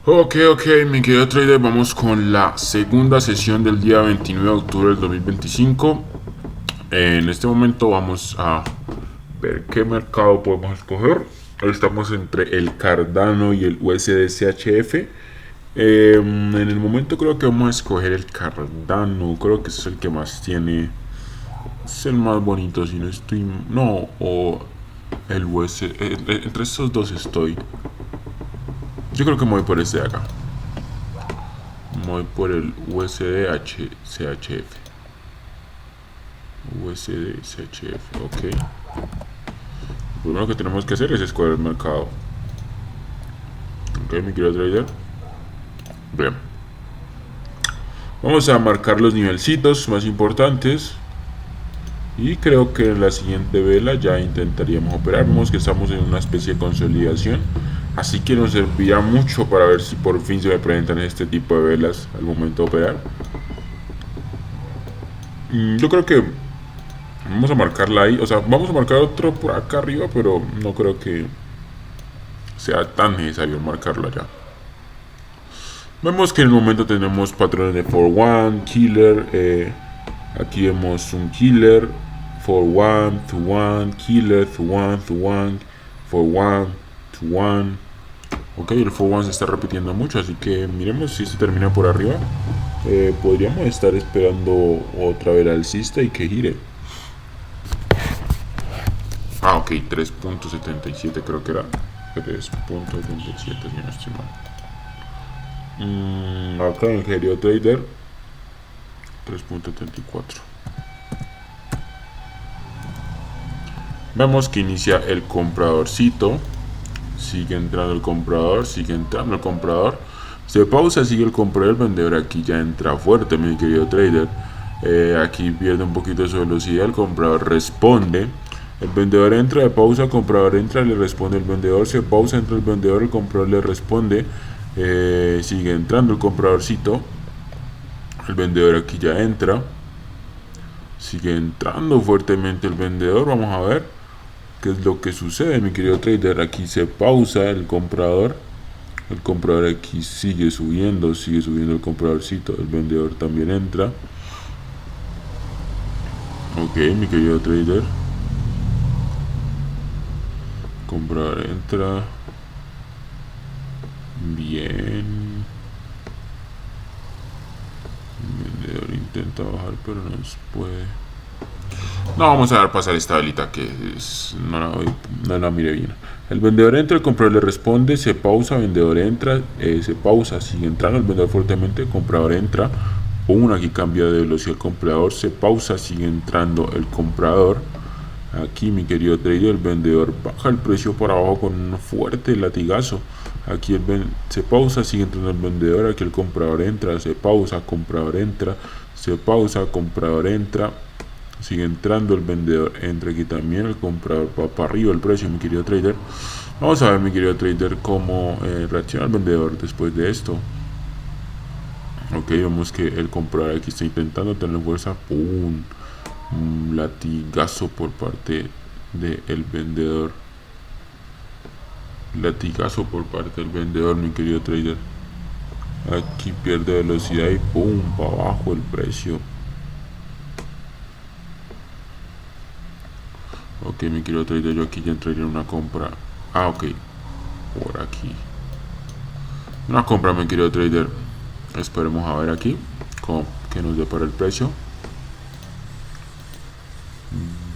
Ok, mi querido trader, vamos con la segunda sesión del día 29 de octubre del 2025. En este momento vamos a ver qué mercado podemos escoger. Estamos entre el Cardano y el USD CHF. En el momento creo que vamos a escoger el Cardano. Creo que es el que más tiene. Es el más bonito, si no estoy. No, o el USD. Entre estos dos estoy. Yo creo que me voy por este de acá. Voy por el USD CHF. USD CHF, ok. Lo primero que tenemos que hacer es escoger el mercado. Ok, mi querido trader. Bien. Vamos a marcar los nivelcitos más importantes. Y creo que en la siguiente vela ya intentaríamos operar. Vemos que estamos en una especie de consolidación. Así que nos servirá mucho para ver si por fin se me presentan este tipo de velas al momento de operar. Yo creo que vamos a marcarla ahí. O sea, vamos a marcar otro por acá arriba, pero no creo que sea tan necesario marcarla ya. Vemos que en el momento tenemos patrones de 4-1, killer. Aquí vemos un killer. 4-1, 2-1, killer, 2-1, 2-1, 4-1, 2-1. Ok, el 4-1 se está repitiendo mucho, así que miremos si se termina por arriba. Podríamos estar esperando otra vez alcista y que gire. Ah, ok, 3.77 creo que era. 3.77 si no estoy mal. Acá en Helio Trader 3.74. Vemos que inicia el compradorcito. Sigue entrando el comprador, sigue entrando el comprador. Se pausa, sigue el comprador, el vendedor aquí ya entra fuerte, mi querido trader. Aquí pierde un poquito de su velocidad, el comprador responde. El vendedor entra de pausa, el comprador entra, le responde el vendedor, se pausa, entra el vendedor, el comprador le responde. Sigue entrando el compradorcito. El vendedor aquí ya entra. Sigue entrando fuertemente el vendedor. Vamos a ver qué es lo que sucede, mi querido trader. Aquí se pausa el comprador. El comprador aquí sigue subiendo el compradorcito. El vendedor también entra. Ok, mi querido trader. Comprador entra. Bien. El vendedor intenta bajar, pero no se puede. No, vamos a dar pasar esta velita que no la mire bien. El vendedor entra, el comprador le responde, se pausa, vendedor entra, se pausa, sigue entrando el vendedor fuertemente, el comprador entra, aquí cambia de velocidad el comprador, se pausa, sigue entrando el comprador. Aquí, mi querido trader, el vendedor baja el precio por abajo con un fuerte latigazo. Aquí se pausa, sigue entrando el vendedor, aquí el comprador entra, se pausa, comprador entra, se pausa, comprador entra. Sigue entrando el vendedor, entra aquí también, el comprador va para arriba el precio, mi querido trader. Vamos a ver, mi querido trader, cómo reacciona el vendedor después de esto. Ok, vemos que el comprador aquí está intentando tener fuerza. ¡Pum! Un latigazo por parte del vendedor. Latigazo por parte del vendedor, mi querido trader. Aquí pierde velocidad y ¡pum! Para abajo el precio. Ok, mi querido trader, yo aquí ya entraría en una compra. Ah, ok. Por aquí. Una compra, mi querido trader. Esperemos a ver aquí que nos depara el precio.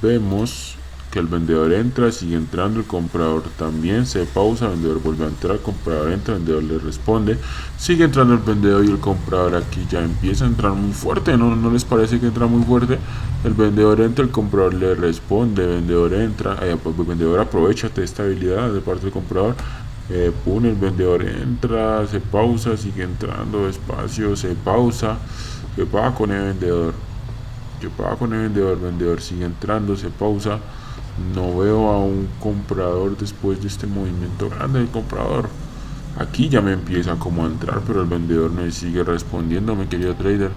Vemos que el vendedor entra, sigue entrando, el comprador también se pausa, el vendedor vuelve a entrar, el comprador entra, el vendedor le responde, sigue entrando el vendedor y el comprador aquí ya empieza a entrar muy fuerte. ¿No les parece que entra muy fuerte? El vendedor entra, el comprador le responde, el vendedor entra, el vendedor aprovecha de esta habilidad de parte del comprador. El vendedor entra, se pausa, sigue entrando despacio, se pausa, se va con el vendedor. ¿Qué pasa con el vendedor? El vendedor sigue entrando, se pausa. No veo a un comprador después de este movimiento grande del comprador. Aquí ya me empieza como a entrar, pero el vendedor me sigue respondiendo, mi querido trader.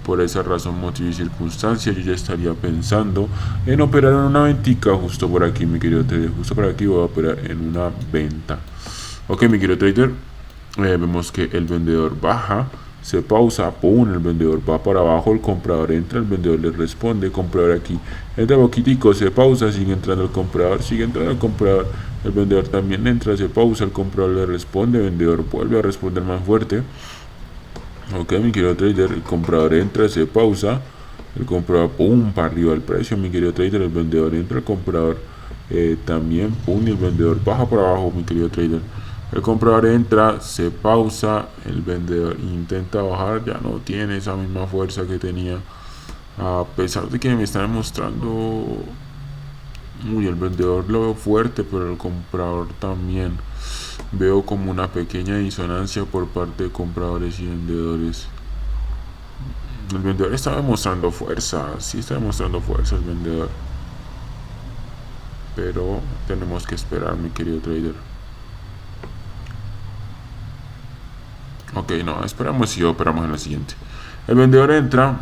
Por esa razón, motivo y circunstancia, yo ya estaría pensando en operar en una ventica justo por aquí, mi querido trader. Justo por aquí voy a operar en una venta. Ok, mi querido trader. vemos que el vendedor baja, se pausa, pum, el vendedor va para abajo, el comprador entra, el vendedor le responde, el comprador aquí entra poquitico, se pausa, sigue entrando el comprador, sigue entrando el comprador, el vendedor también entra, se pausa, el comprador le responde, el vendedor vuelve a responder más fuerte. Ok, mi querido trader, el comprador entra, se pausa, el comprador, pum, para arriba el precio, mi querido trader, el vendedor entra, el comprador también, pum, y el vendedor baja por abajo, mi querido trader. El comprador entra, se pausa, el vendedor intenta bajar, ya no tiene esa misma fuerza que tenía, a pesar de que me están mostrando, uy, el vendedor lo veo fuerte, pero el comprador también. Veo como una pequeña disonancia por parte de compradores y vendedores. El vendedor está demostrando fuerza, sí está demostrando fuerza el vendedor. Pero tenemos que esperar, mi querido trader. Ok, no, esperamos y operamos en la siguiente. El vendedor entra,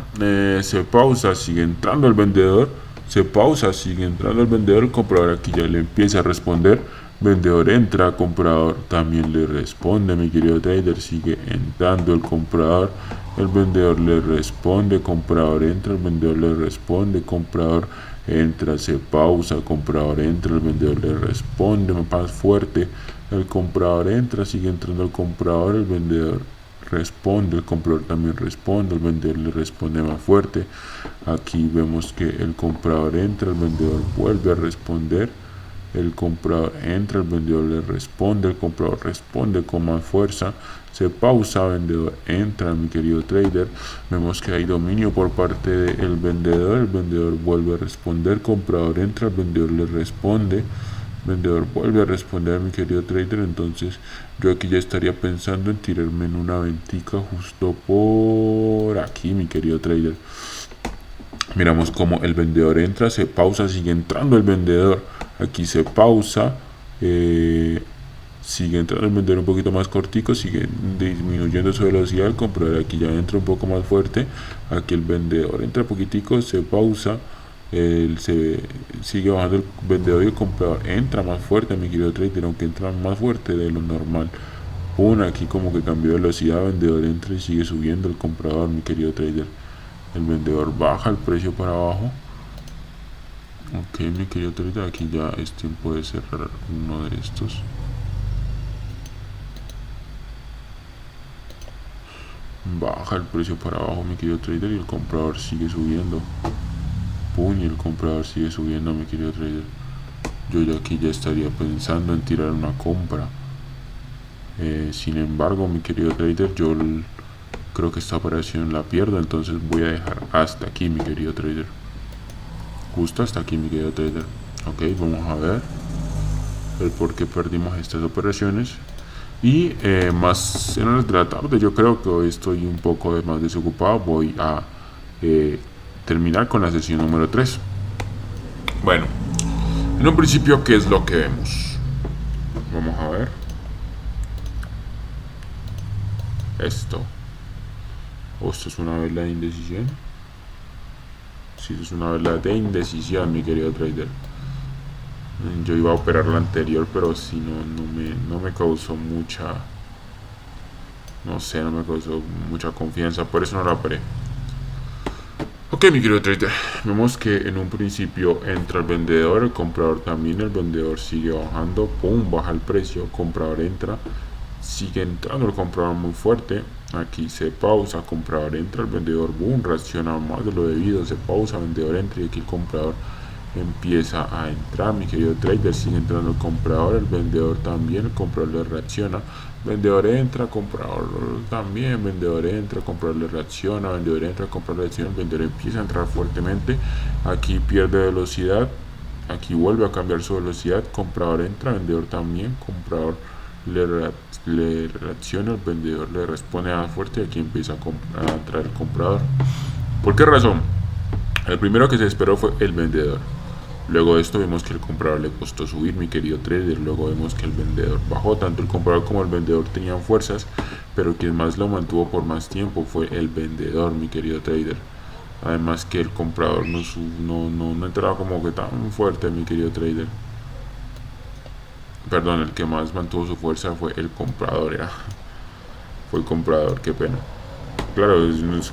se pausa, sigue entrando el vendedor, se pausa, sigue entrando el vendedor, el comprador aquí ya le empieza a responder, vendedor entra, comprador también le responde, mi querido trader, sigue entrando el comprador, el vendedor le responde, comprador entra, el vendedor le responde, comprador entra, se pausa, comprador entra, el vendedor le responde más fuerte, el comprador entra, sigue entrando el comprador, el vendedor responde, el comprador también responde, el vendedor le responde más fuerte. Aquí vemos que el comprador entra, el vendedor vuelve a responder, el comprador entra, el vendedor le responde, el comprador responde con más fuerza, se pausa, vendedor entra, mi querido trader, vemos que hay dominio por parte del vendedor, el vendedor vuelve a responder, comprador entra, el vendedor le responde, vendedor vuelve a responder, mi querido trader. Entonces yo aquí ya estaría pensando en tirarme en una ventica justo por aquí, mi querido trader. Miramos como el vendedor entra, se pausa, sigue entrando el vendedor, aquí se pausa, sigue entrando el vendedor un poquito más cortico, sigue disminuyendo su velocidad, el comprador aquí ya entra un poco más fuerte, aquí el vendedor entra poquitico, se pausa, se sigue bajando el vendedor y el comprador entra más fuerte, mi querido trader, aunque entra más fuerte de lo normal. Aquí como que cambió de velocidad, vendedor entra y sigue subiendo el comprador, mi querido trader. El vendedor baja el precio para abajo. Ok, mi querido trader, aquí ya es tiempo de cerrar uno de estos. Baja el precio para abajo, mi querido trader, y el comprador sigue subiendo. Y el comprador sigue subiendo, mi querido trader. Yo ya aquí ya estaría pensando en tirar una compra. Sin embargo, mi querido trader, yo creo que esta operación la pierdo, entonces voy a dejar hasta aquí, mi querido trader. Justo hasta aquí, mi querido trader. Ok, vamos a ver el por qué perdimos estas operaciones. Y más en horas de la tarde, yo creo que hoy estoy un poco más desocupado. Voy a terminar con la sesión número 3. Bueno, en un principio, ¿qué es lo que vemos? Vamos a ver. Esto. Esto es una vela de indecisión. Sí, es una vela de indecisión, mi querido trader. Yo iba a operar la anterior, pero si no me causó mucha, no sé, no me causó mucha confianza, por eso no la operé. Ok, mi querido trader, vemos que en un principio entra el vendedor, el comprador también, el vendedor sigue bajando, pum, baja el precio, el comprador entra, sigue entrando el comprador muy fuerte, aquí se pausa, comprador entra, el vendedor, boom, reacciona más de lo debido, se pausa, vendedor entra y aquí el comprador empieza a entrar, mi querido trader, sigue entrando el comprador, el vendedor también, el comprador le reacciona, vendedor entra, comprador también, vendedor entra, comprador le reacciona, vendedor entra, comprador le reacciona, el vendedor empieza a entrar fuertemente, aquí pierde velocidad, aquí vuelve a cambiar su velocidad, comprador entra, vendedor también, comprador le reacciona, el vendedor le responde más fuerte y aquí empieza a entrar el comprador. ¿Por qué razón? El primero que se esperó fue el vendedor. Luego de esto vemos que el comprador le costó subir, mi querido trader. Luego vemos que el vendedor bajó. Tanto el comprador como el vendedor tenían fuerzas, pero quien más lo mantuvo por más tiempo fue el vendedor, mi querido trader. Además que el comprador no entraba como que tan fuerte, mi querido trader. Perdón, el que más mantuvo su fuerza fue el comprador, fue el comprador, qué pena. Claro,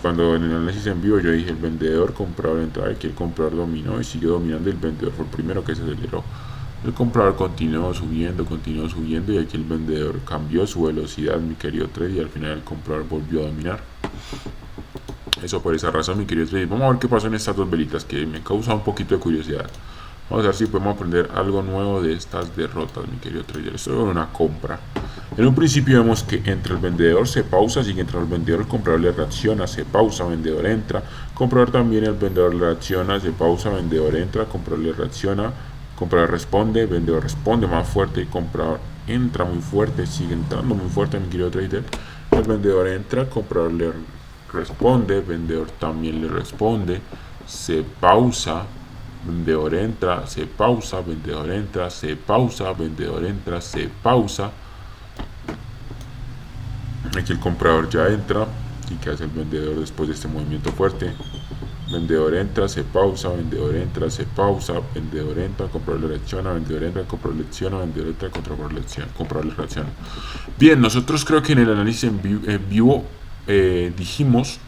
cuando en el análisis en vivo yo dije el vendedor, comprador entraba, y que el comprador dominó y siguió dominando, y el vendedor fue el primero que se aceleró. El comprador continuó subiendo, y aquí el vendedor cambió su velocidad, mi querido trader, y al final el comprador volvió a dominar. Eso por esa razón, mi querido trader. Vamos a ver qué pasó en estas dos velitas que me causa un poquito de curiosidad. Vamos a ver si podemos aprender algo nuevo de estas derrotas, mi querido trader. Esto es una compra. En un principio vemos que entra el vendedor, se pausa, sigue entra el vendedor, el comprador le reacciona, se pausa, vendedor entra, comprador también, el vendedor le reacciona, se pausa, vendedor entra, comprador le reacciona, comprador responde, vendedor responde más fuerte, y comprador entra muy fuerte, sigue entrando muy fuerte, mi querido trader. El vendedor entra, comprador le responde, vendedor también le responde, se pausa, vendedor entra, se pausa, vendedor entra, se pausa, vendedor entra, se pausa. Aquí el comprador ya entra. ¿Y qué hace el vendedor después de este movimiento fuerte? Vendedor entra, se pausa, vendedor entra, se pausa, vendedor entra, comprador le reacciona, vendedor entra, comprador le reacciona, vendedor entra, comprador le reacciona. Bien, nosotros creo que en el análisis en vivo dijimos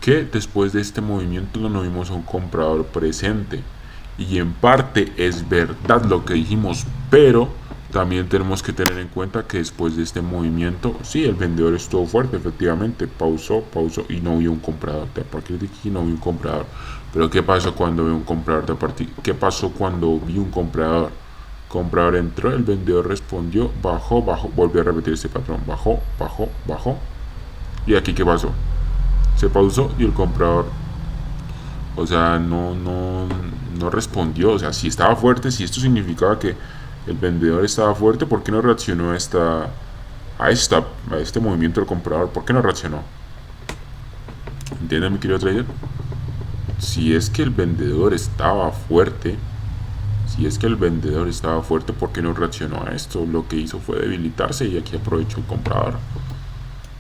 que después de este movimiento no vimos a un comprador presente. Y en parte es verdad lo que dijimos, pero también tenemos que tener en cuenta que después de este movimiento, sí, el vendedor estuvo fuerte, efectivamente, pausó y no vio un comprador. A partir de aquí no vi un comprador. Pero ¿qué pasó cuando vi un comprador? ¿Qué pasó cuando vi un comprador? Comprador entró, el vendedor respondió, bajó, volvió a repetir este patrón, bajó. ¿Y aquí qué pasó? Se pausó y el comprador, o sea, no respondió. O sea, si estaba fuerte, si esto significaba que el vendedor estaba fuerte, ¿por qué no reaccionó a este movimiento del comprador? ¿Por qué no reaccionó? ¿Entienden, mi querido trader? Si es que el vendedor estaba fuerte, ¿por qué no reaccionó a esto? Lo que hizo fue debilitarse, y aquí aprovechó el comprador.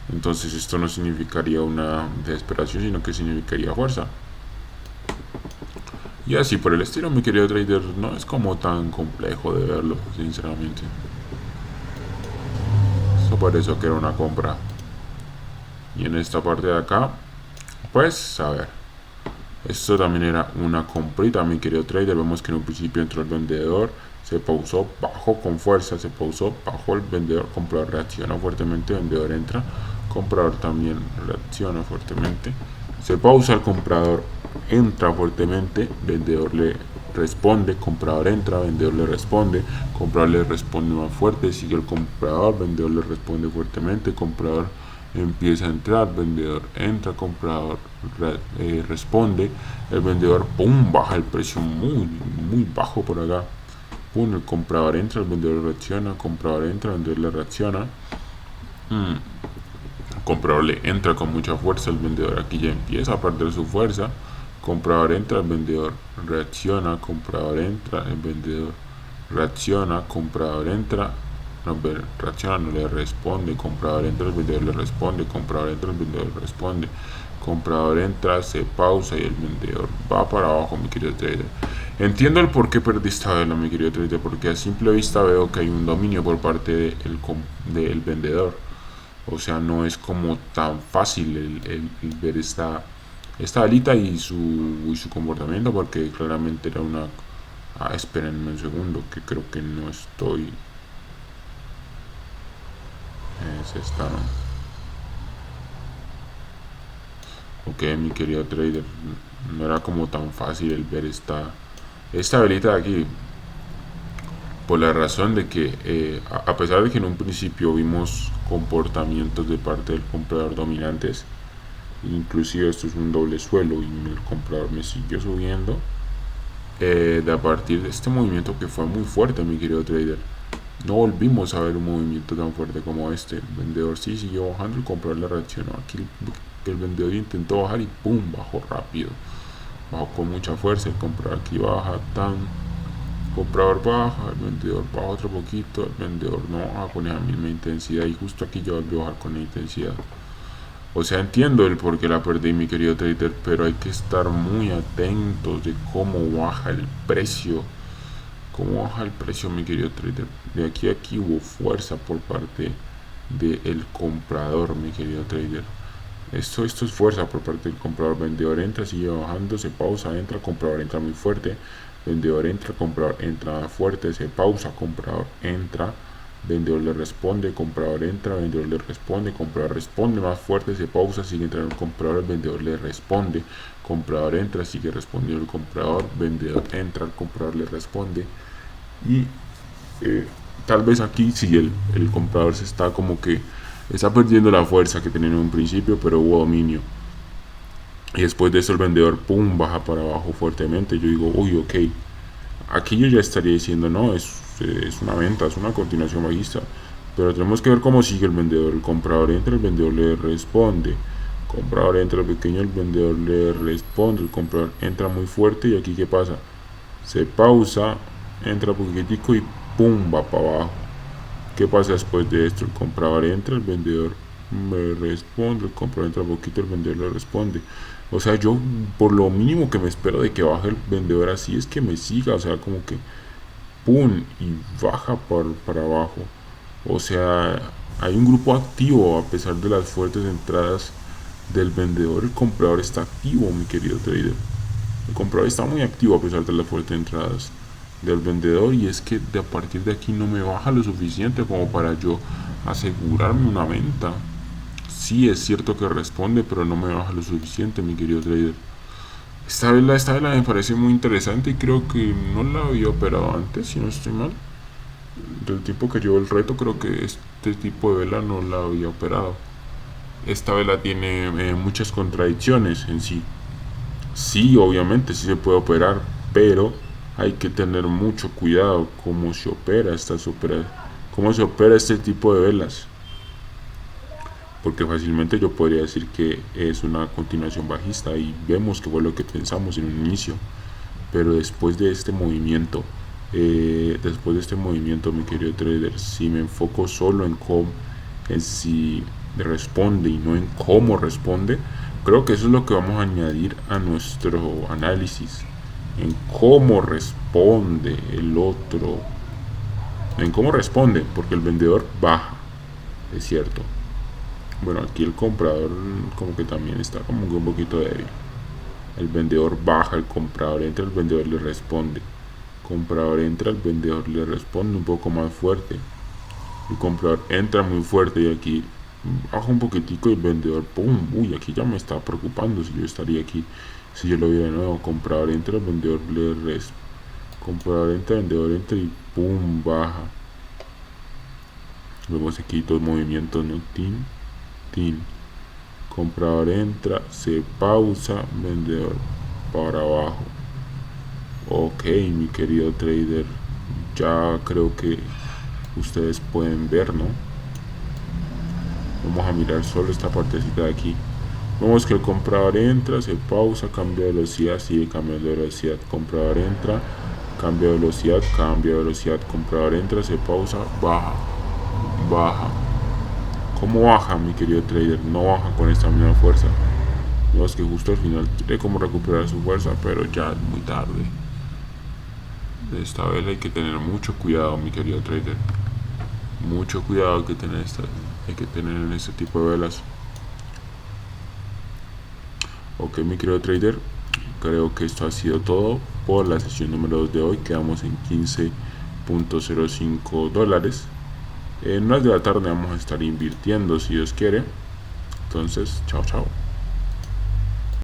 Entonces esto no significaría una desesperación, sino que significaría fuerza. Y así por el estilo, mi querido trader. No es como tan complejo de verlo, sinceramente. Eso pareció que era una compra. Y en esta parte de acá, pues, a ver. Esto también era una comprita, mi querido trader. Vemos que en un principio entró el vendedor, se pausó, bajó con fuerza, se pausó, bajó el vendedor, comprador reacciona fuertemente, vendedor entra, comprador también reacciona fuertemente, se pausa, el comprador entra fuertemente, vendedor le responde, comprador entra, vendedor le responde, comprador le responde más fuerte, sigue el comprador, vendedor le responde fuertemente, comprador empieza a entrar, vendedor entra, comprador responde, el vendedor pum, baja el precio muy bajo por acá, pum, el comprador entra, el vendedor reacciona, comprador entra, el vendedor le reacciona, el comprador le entra con mucha fuerza, el vendedor aquí ya empieza a perder su fuerza, comprador entra, el vendedor reacciona, comprador entra, el vendedor reacciona, comprador entra, reacciona, no le responde, comprador entra, el vendedor le responde, comprador entra, el vendedor le responde, comprador entra, se pausa y el vendedor va para abajo, mi querido trader. Entiendo el por qué perdí esta vela, mi querido trader, porque a simple vista veo que hay un dominio por parte del vendedor. O sea, no es como tan fácil el ver esta velita y su comportamiento, porque claramente era una... espérenme un segundo, que creo que no estoy... Es esta, ¿no? Ok, mi querido trader, no era como tan fácil el ver esta velita de aquí, por la razón de que a pesar de que en un principio vimos comportamientos de parte del comprador dominantes, inclusive esto es un doble suelo y el comprador me siguió subiendo, de a partir de este movimiento que fue muy fuerte, mi querido trader, no volvimos a ver un movimiento tan fuerte como este. El vendedor sí siguió bajando, el comprador le reaccionó. Aquí el vendedor intentó bajar y pum, bajó rápido, bajó con mucha fuerza. El comprador aquí baja, el comprador baja, el vendedor baja otro poquito, el vendedor no baja con esa misma intensidad, y justo aquí ya volvió a bajar con la intensidad. O sea, entiendo el por qué la perdí, mi querido trader, pero hay que estar muy atentos de cómo baja el precio. Cómo baja el precio, mi querido trader. De aquí a aquí hubo fuerza por parte del comprador, mi querido trader. Esto es fuerza por parte del comprador. Vendedor entra, sigue bajando, se pausa, entra, comprador entra muy fuerte, vendedor entra, comprador entra fuerte, se pausa, comprador entra, vendedor le responde, comprador entra, vendedor le responde, comprador responde más fuerte, se pausa, sigue entrando el comprador, el vendedor le responde, comprador entra, sigue respondiendo el comprador, vendedor entra, el comprador le responde. Y tal vez aquí sí el comprador se está como que está perdiendo la fuerza que tenía en un principio, pero hubo dominio. Y después de eso el vendedor, pum, baja para abajo fuertemente. Yo digo, uy, ok. Aquí yo ya estaría diciendo, no, es una venta, es una continuación bajista. Pero tenemos que ver cómo sigue el vendedor. El comprador entra, el vendedor le responde. El comprador entra pequeño, el vendedor le responde. El comprador entra muy fuerte y aquí ¿qué pasa? Se pausa, entra poquitico y pum, va para abajo. ¿Qué pasa después de esto? El comprador entra, el vendedor me responde, el comprador entra poquito, el vendedor le responde. O sea, yo por lo mínimo que me espero de que baje el vendedor así es que me siga, o sea, como que pum y baja para abajo. O sea, hay un grupo activo a pesar de las fuertes entradas del vendedor. El comprador está activo, mi querido trader. El comprador está muy activo a pesar de las fuertes entradas del vendedor, y es que a partir de aquí no me baja lo suficiente como para yo asegurarme una venta. Sí, es cierto que responde, pero no me baja lo suficiente, mi querido trader. Esta vela me parece muy interesante y creo que no la había operado antes, si no estoy mal. Del tiempo que llevo el reto, creo que este tipo de vela no la había operado. Esta vela tiene muchas contradicciones en sí. Sí, obviamente, sí se puede operar, pero hay que tener mucho cuidado cómo se opera cómo se opera este tipo de velas, porque fácilmente yo podría decir que es una continuación bajista y vemos que fue lo que pensamos en un inicio, pero después de este movimiento, mi querido trader, si me enfoco solo en si responde y no en cómo responde, creo que eso es lo que vamos a añadir a nuestro análisis, en cómo responde el otro, en cómo responde, porque el vendedor baja, es cierto. Bueno, aquí el comprador como que también está como que un poquito débil. El vendedor baja, el comprador entra, el vendedor le responde. El comprador entra, el vendedor le responde un poco más fuerte. El comprador entra muy fuerte y aquí baja un poquitico y el vendedor, pum, uy, aquí ya me está preocupando si yo estaría aquí, si yo lo viera de nuevo. Comprador entra, el vendedor le responde. Comprador entra, el vendedor entra y pum, baja. Vemos aquí dos movimientos, ¿no? Tin, tin. Comprador entra, se pausa, vendedor para abajo. Ok, mi querido trader, ya creo que ustedes pueden ver, ¿no? Vamos a mirar solo esta partecita de aquí. Vemos que el comprador entra, se pausa, cambia de velocidad, sigue cambiando de velocidad. Comprador entra, cambia de velocidad, comprador entra, se pausa, baja, baja. ¿Cómo baja, mi querido trader? No baja con esta misma fuerza. Vemos que justo al final quiere como recuperar su fuerza, pero ya es muy tarde. De esta vela hay que tener mucho cuidado, mi querido trader. Mucho cuidado hay que tener en este tipo de velas. Ok, mi querido trader, creo que esto ha sido todo por la sesión número 2 de hoy. Quedamos en $15.05. En unas de la tarde vamos a estar invirtiendo, si Dios quiere. Entonces, chao, chao.